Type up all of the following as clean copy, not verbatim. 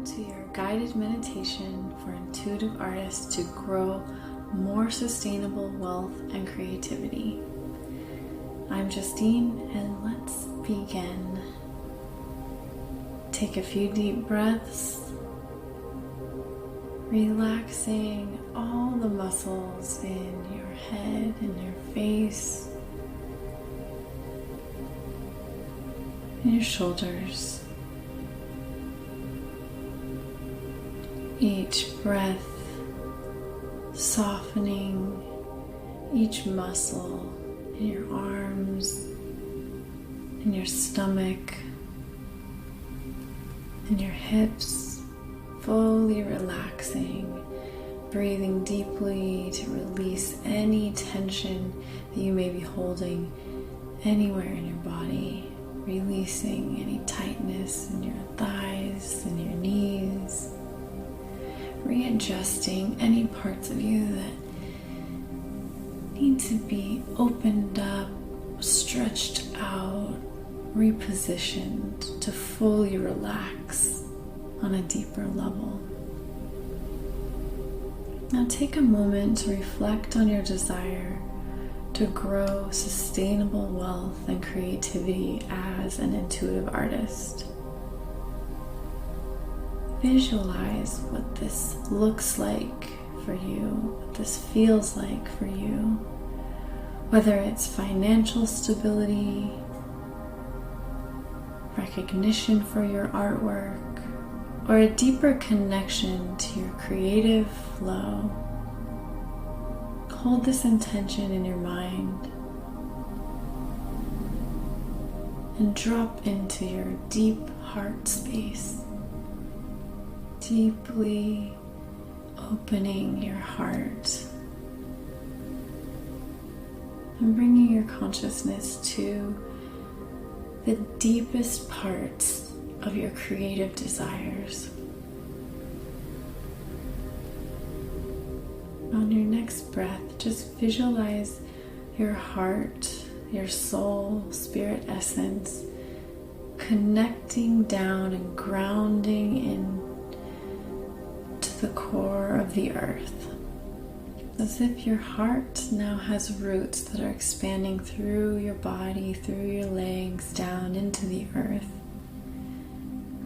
to your guided meditation for intuitive artists to grow more sustainable wealth and creativity. I'm Justine, and let's begin. Take a few deep breaths, relaxing all the muscles in your head and your face, and your shoulders. Each breath softening each muscle in your arms, in your stomach, in your hips, fully relaxing, breathing deeply to release any tension that you may be holding anywhere in your body, releasing any tightness in your thighs and your knees, readjusting any parts of you that need to be opened up, stretched out, repositioned to fully relax on a deeper level. Now take a moment to reflect on your desire to grow sustainable wealth and creativity as an intuitive artist. Visualize what this looks like for you, what this feels like for you, whether it's financial stability, recognition for your artwork, or a deeper connection to your creative flow. Hold this intention in your mind and drop into your deep heart space, deeply opening your heart and bringing your consciousness to the deepest parts of your creative desires. On your next breath, just visualize your heart, your soul, spirit essence connecting down and grounding in to the core of the earth, as if your heart now has roots that are expanding through your body, through your legs, down into the earth,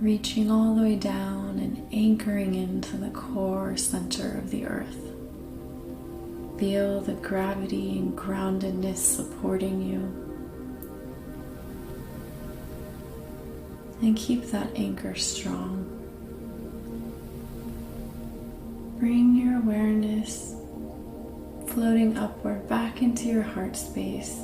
reaching all the way down and anchoring into the core center of the earth. Feel the gravity and groundedness supporting you, and keep that anchor strong. Bring your awareness floating upward back into your heart space,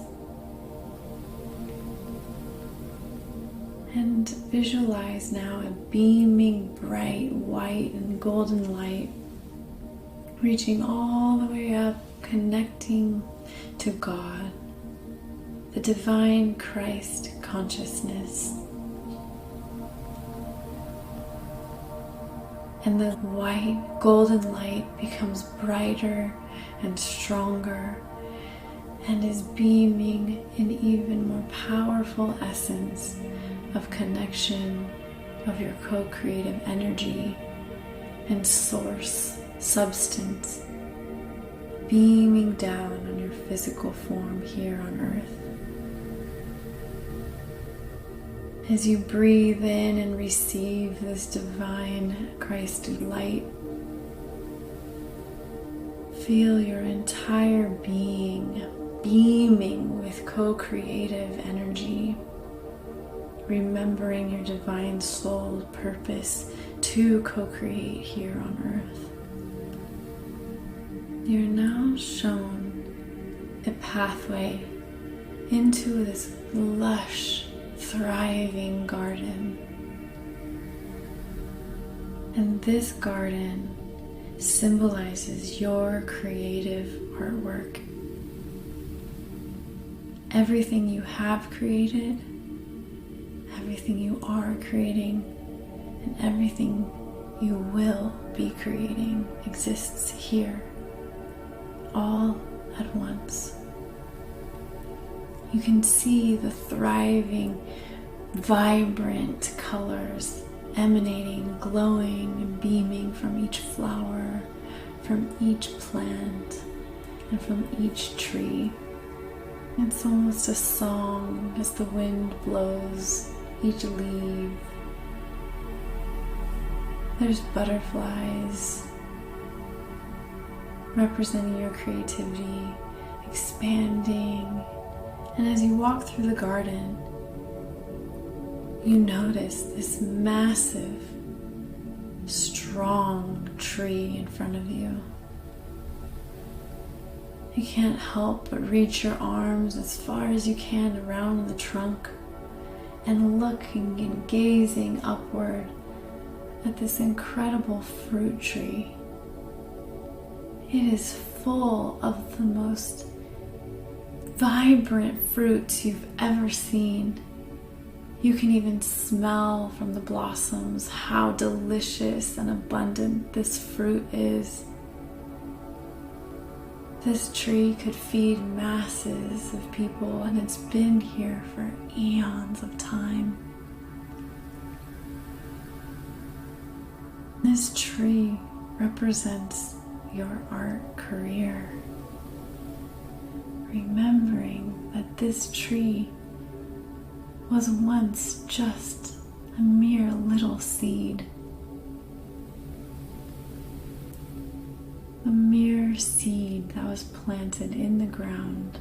and visualize now a beaming bright white and golden light reaching all the way up, connecting to God, the divine Christ consciousness. And the white golden light becomes brighter and stronger and is beaming an even more powerful essence of connection of your co-creative energy and source substance, beaming down on your physical form here on earth. As you breathe in and receive this divine Christ light, feel your entire being beaming with co-creative energy, remembering your divine soul purpose to co-create here on earth. You're now shown a pathway into this lush, thriving garden. And this garden symbolizes your creative artwork. Everything you have created, everything you are creating, and everything you will be creating exists here, all at once. You can see the thriving, vibrant colors emanating, glowing, and beaming from each flower, from each plant, and from each tree. It's almost a song as the wind blows each leaf. There's butterflies representing your creativity, expanding. And as you walk through the garden, you notice this massive, strong tree in front of you. You can't help but reach your arms as far as you can around the trunk and looking and gazing upward at this incredible fruit tree. It is full of the most vibrant fruits you've ever seen. You can even smell from the blossoms how delicious and abundant this fruit is. This tree could feed masses of people, and it's been here for eons of time. This tree represents your art career. Remembering that this tree was once just a mere little seed. A mere seed that was planted in the ground,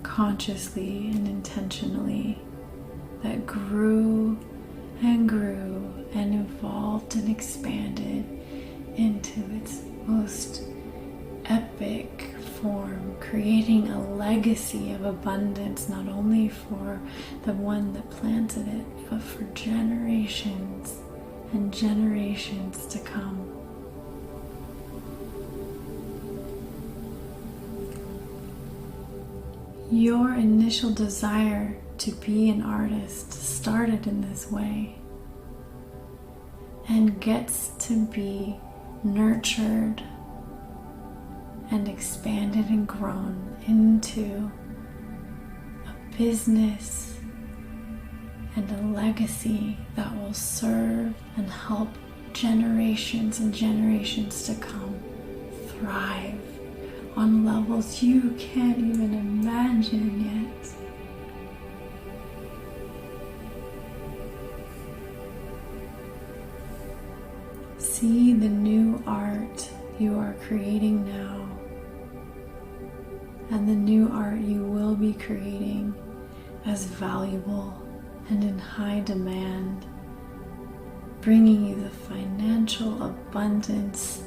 consciously and intentionally, that grew and grew and evolved and expanded into its most epic form, creating a legacy of abundance, not only for the one that planted it, but for generations and generations to come. Your initial desire to be an artist started in this way and gets to be nurtured and expanded and grown into a business and a legacy that will serve and help generations and generations to come thrive on levels you can't even imagine yet. See the new art you are creating now and the new art you will be creating as valuable and in high demand, bringing you the financial abundance,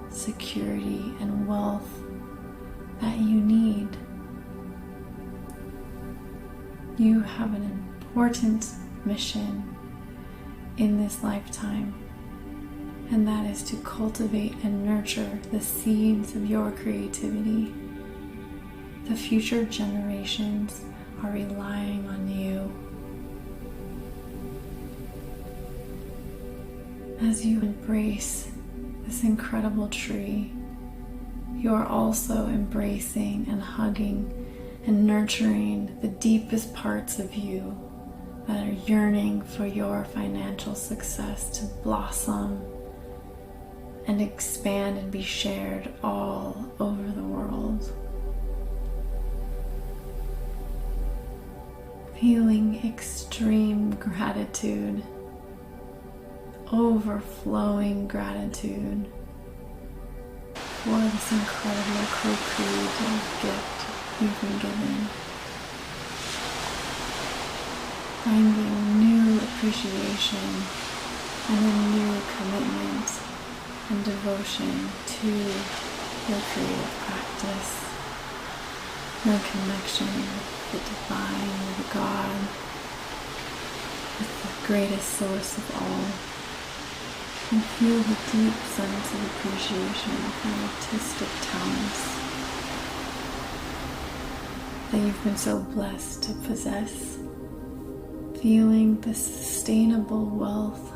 security, and wealth that you need. You have an important mission in this lifetime, and that is to cultivate and nurture the seeds of your creativity. The future generations are relying on you. As you embrace this incredible tree, you are also embracing and hugging and nurturing the deepest parts of you that are yearning for your financial success to blossom and expand and be shared all over the world. Feeling extreme gratitude, overflowing gratitude for this incredible co-creative gift you've been given. Finding new appreciation and a new commitment and devotion to your creative practice, your connection with the divine, with God, with the greatest source of all, and feel the deep sense of appreciation for your artistic talents that you've been so blessed to possess. Feeling the sustainable wealth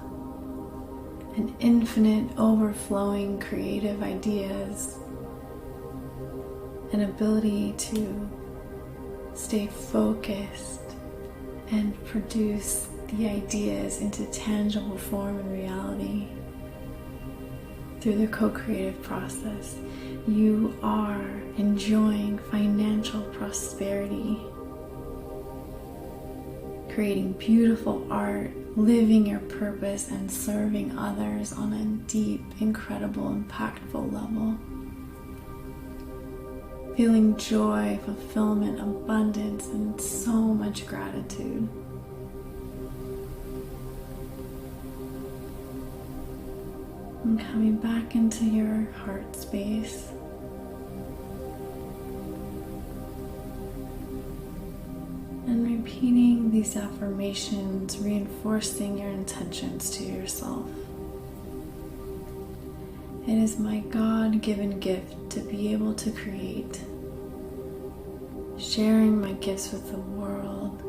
and infinite overflowing creative ideas, an ability to stay focused and produce the ideas into tangible form and reality through the co-creative process. You are enjoying financial prosperity, creating beautiful art, living your purpose, and serving others on a deep, incredible, impactful level. Feeling joy, fulfillment, abundance, and so much gratitude. And coming back into your heart space. And repeating these affirmations, reinforcing your intentions to yourself. It is my God-given gift to be able to create. Sharing my gifts with the world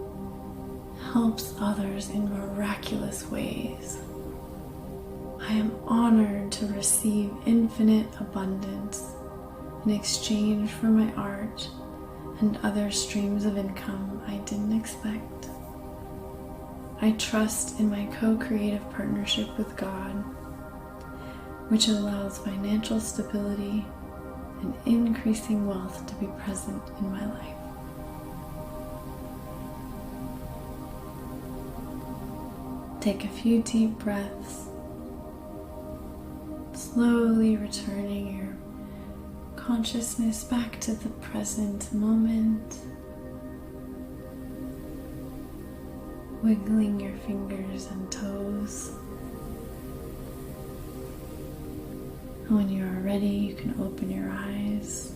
helps others in miraculous ways. I am honored to receive infinite abundance in exchange for my art and other streams of income I didn't expect. I trust in my co-creative partnership with God, which allows financial stability and increasing wealth to be present in my life. Take a few deep breaths, slowly returning your consciousness back to the present moment, wiggling your fingers and toes. And when you are ready, you can open your eyes,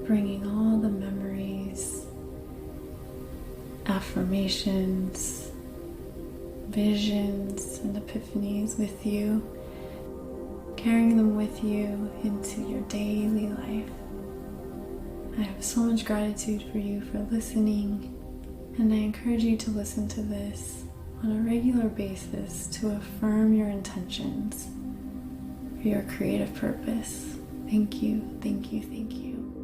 bringing all the memories, affirmations, visions, and epiphanies with you, carrying them with you into your daily life. I have so much gratitude for you for listening, and I encourage you to listen to this on a regular basis to affirm your intentions for your creative purpose. Thank you, thank you, thank you.